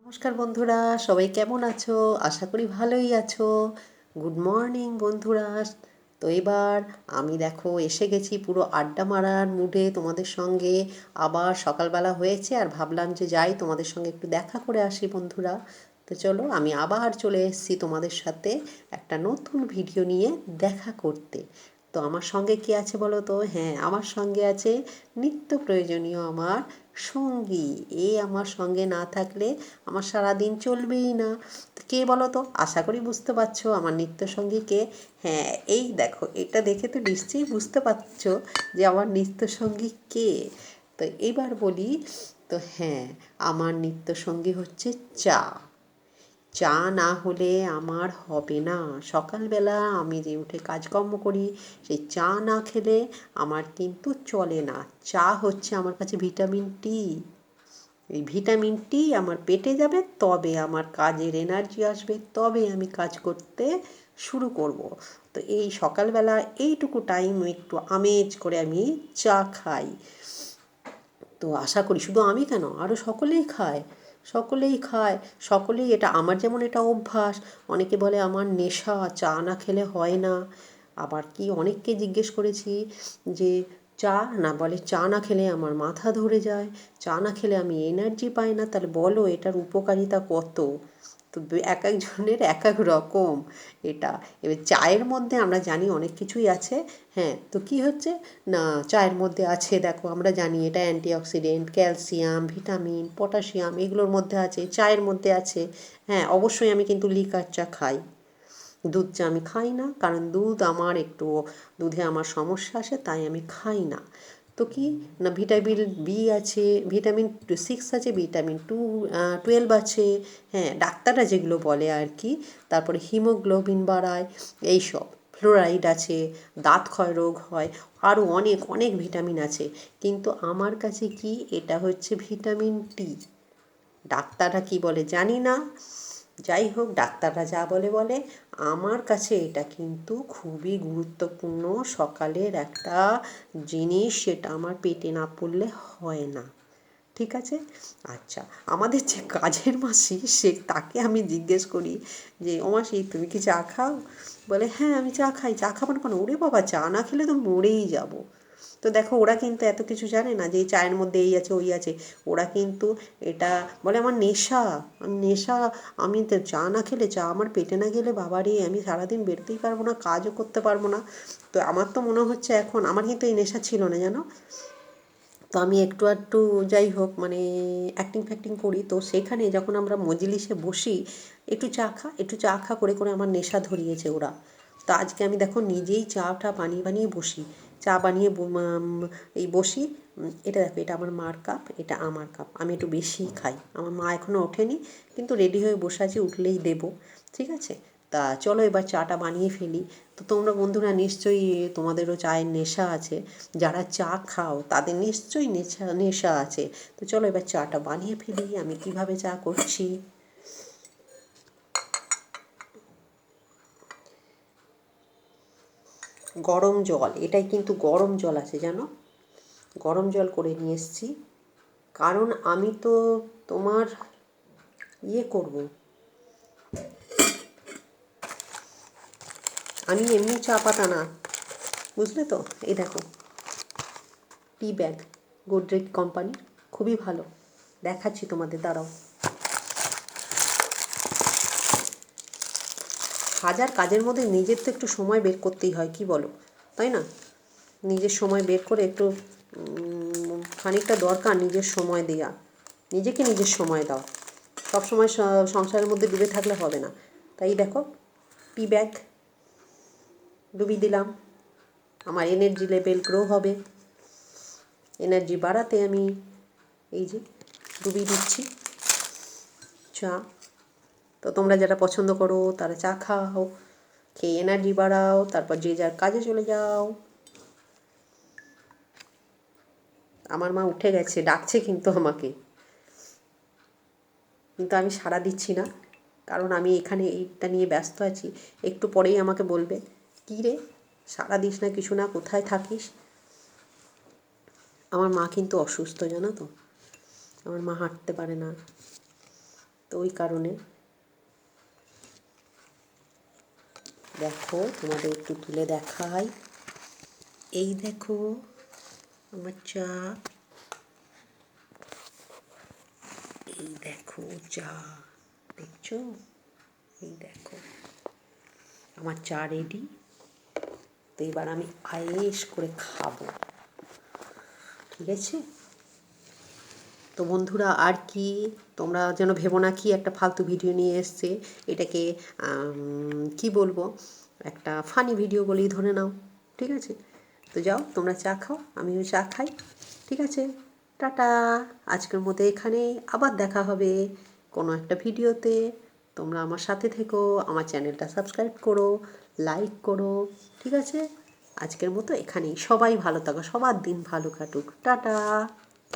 নমস্কার বন্ধুরা, সবাই কেমন আছো? আশা করি ভালোই আছো। গুড মর্নিং বন্ধুরা। তো এবার আমি দেখো এসে গেছি পুরো আড্ডা মারার মুডে তোমাদের সঙ্গে। আবার সকালবেলা হয়েছে আর ভাবলাম যে যাই তোমাদের সঙ্গে একটু দেখা করে আসি বন্ধুরা। তো চলো আমি আবার চলে এসেছি তোমাদের সাথে একটা নতুন ভিডিও নিয়ে দেখা করতে। তো আমার সঙ্গে কে আছে বলো তো? হ্যাঁ, আমার সঙ্গে আছে নিত্য প্রয়োজনীয় আমার সঙ্গী। এ আমার সঙ্গে না থাকলে আমার সারাদিন চলবেই না। তো কে বলো তো? আশা করি বুঝতে পারছো আমার নিত্য সঙ্গী কে। হ্যাঁ, এই দেখো, এটা দেখে তো নিশ্চয়ই বুঝতে পারছো যে আমার নিত্য সঙ্গী কে। তো এবার বলি, তো হ্যাঁ, আমার নিত্য সঙ্গী হচ্ছে চা। চা না হলে আমার হবে না। সকালবেলা আমি যে উঠে কাজকর্ম করি, সেই চা না খেলে আমার কিন্তু চলে না। চা হচ্ছে আমার কাছে ভিটামিন টি। এই ভিটামিন টি আমার পেটে যাবে, তবে আমার কাজের এনার্জি আসবে, তবে আমি কাজ করতে শুরু করব। তো এই সকালবেলা এইটুকু টাইম একটু আমেজ করে আমি চা খাই। তো আশা করি শুধু আমি কেন, আরও সকলেই খায়। সকলেই খায়, সকলেই, এটা আমার যেমন এটা অভ্যাস। অনেকে বলে আমার নেশা, চা না খেলে হয় না। আবার কি অনেককে জিজ্ঞেস করেছি যে চা না, বলে চা না খেলে আমার মাথা ধরে যায়, চা না খেলে আমি এনার্জি পাই না। তাহলে বলো এটার উপকারিতা কত? তো এক একজনের এক এক রকম এটা। এবার চায়ের মধ্যে আমরা জানি অনেক কিছুই আছে। হ্যাঁ, তো কি হচ্ছে না, চায়ের মধ্যে আছে, দেখো আমরা জানি এটা অ্যান্টিঅক্সিডেন্ট, ক্যালসিয়াম, ভিটামিন, পটাশিয়াম এগুলোর মধ্যে আছে, চায়ের মধ্যে আছে। হ্যাঁ, অবশ্যই আমি কিন্তু লিকার চা খাই। দুধ চা আমি খাই না, কারণ দুধ আমার একটু, দুধে আমার সমস্যা আসে, তাই আমি খাই না। তো কি না, ভিটামিন বি আছে, ভিটামিন সিক্স আছে, ভিটামিন 12 আছে। হ্যাঁ, ডাক্তাররা যেগুলো বলে আর কি। তারপরে হিমোগ্লোবিন বাড়ায়, এইসব। ফ্লোরাইড আছে, দাঁত ক্ষয় রোগ হয়, আরও অনেক অনেক ভিটামিন আছে। কিন্তু আমার কাছে কি, এটা হচ্ছে ভিটামিন টি। ডাক্তাররা কি বলে জানি না, যাই হোক ডাক্তাররা যা বলে বলে, আমার কাছে এটা কিন্তু খুবই গুরুত্বপূর্ণ সকালের একটা জিনিস, সেটা আমার পেটে না পড়লে হয় না। ঠিক আছে। আচ্ছা, আমাদের যে কাজের মাসি, সে তাকে আমি জিজ্ঞেস করি যে ও মাসি তুমি কি চা খাও? বলে হ্যাঁ আমি চা খাই। চা খাবো না কেন? ওরে বাবা, চা না খেলে তো মরেই যাবো। তো দেখো ওরা কিন্তু এত কিছু জানে না যে এই চায়ের মধ্যে এই আছে ওই আছে। ওরা কিন্তু এটা বলে আমার নেশা, নেশা। আমি তো চা না খেলে, চা আমার পেটে না গেলে বাবারে আমি সারাদিন বেরোতেই পারবো না, কাজও করতে পারবো না। তো আমার তো মনে হচ্ছে এখন, আমার কিন্তু এই নেশা ছিল না জানো। তো আমি একটু একটু যাই হোক মানে অ্যাক্টিং ফ্যাক্টিং করি, তো সেখানে যখন আমরা মজলিসে বসি, একটু চা খা একটু চা খা করে করে আমার নেশা ধরিয়েছে ওরা। তো আজকে আমি দেখো নিজেই চাটা বানিয়ে বানিয়ে বসি, চা বানিয়ে এই বসি। এটা দেখো, এটা আমার মার কাপ, এটা আমার কাপ, আমি একটু বেশিই খাই। আমার মা এখনও ওঠেনি, কিন্তু রেডি হয়ে বসে আছি, উঠলেই দেবো। ঠিক আছে। তা চলো এবার চাটা বানিয়ে ফেলি। তো তোমরা বন্ধুরা নিশ্চয়ই, তোমাদেরও চায়ের নেশা আছে। যারা চা খাও তাদের নিশ্চয়ই নেশা নেশা আছে। তো চলো এবার চাটা বানিয়ে ফেলি। আমি কিভাবে চা করছি। গরম জল, এটাই কিন্তু গরম জল আছে জানো, গরম জল করে নিয়ে এসছি। কারণ আমি তো তোমার ইয়ে করব, আমি এমনি চা পাতা না, বুঝলে তো। এই দেখো, টি ব্যাগ, গোদরেজ কোম্পানি, খুবই ভালো। দেখাচ্ছি তোমাদের, দাঁড়াও। হাজার কাজের মধ্যে নিজের তো একটু সময় বের করতেই হয়, কি বলো, তাই না? নিজের সময় বের করে একটু খানিকটা দরকার নিজের সময় দেওয়া। নিজেকে নিজের সময় দাও। সবসময় সংসারের মধ্যে ডুবে থাকলে হবে না। তাই দেখো, টি ব্যাগ ডুবিয়ে দিলাম, আমার এনার্জি লেভেল গ্রো হবে। এনার্জি বাড়াতে আমি এই যে ডুবিয়ে দিচ্ছি চা। তো তোমরা যারা পছন্দ করো তারা চা খাও, খেয়ে এনার্জি বাড়াও, তারপর যে যার কাজে চলে যাও। আমার মা উঠে গেছে, ডাকছে কিন্তু আমাকে, কিন্তু আমি সাড়া দিচ্ছি না, কারণ আমি এখানে এইটা নিয়ে ব্যস্ত আছি। একটু পরেই আমাকে বলবে কী রে, সাড়া দিস না, কিছু না, কোথায় থাকিস। আমার মা কিন্তু অসুস্থ জানো তো, আমার মা হাঁটতে পারে না। তো ওই কারণে দেখো তোমাদের একটু তুলে দেখাই। এই দেখো আমার চা, এই দেখো চা, দেখছো? এই দেখো আমার চা রেডি। তো এবার আমি আয়েশ করে খাবো, ঠিক আছে? তো বন্ধুরা আর কি, তোমরা যেন ভেবো না কি একটা ফালতু ভিডিও নিয়ে এসছে, এটাকে কি বলবো, একটা ফানি ভিডিও বলেই ধরে নাও, ঠিক আছে? তো যাও তোমরা চা খাও, আমিও চা খাই, ঠিক আছে? টাটা। আজকের মতো এখানেই, আবার দেখা হবে কোনো একটা ভিডিওতে। তোমরা আমার সাথে থেকো, আমার চ্যানেলটা সাবস্ক্রাইব করো, লাইক করো, ঠিক আছে? আজকের মতো এখানেই, সবাই ভালো থাকো, সবার দিন ভালো কাটুক, টাটা।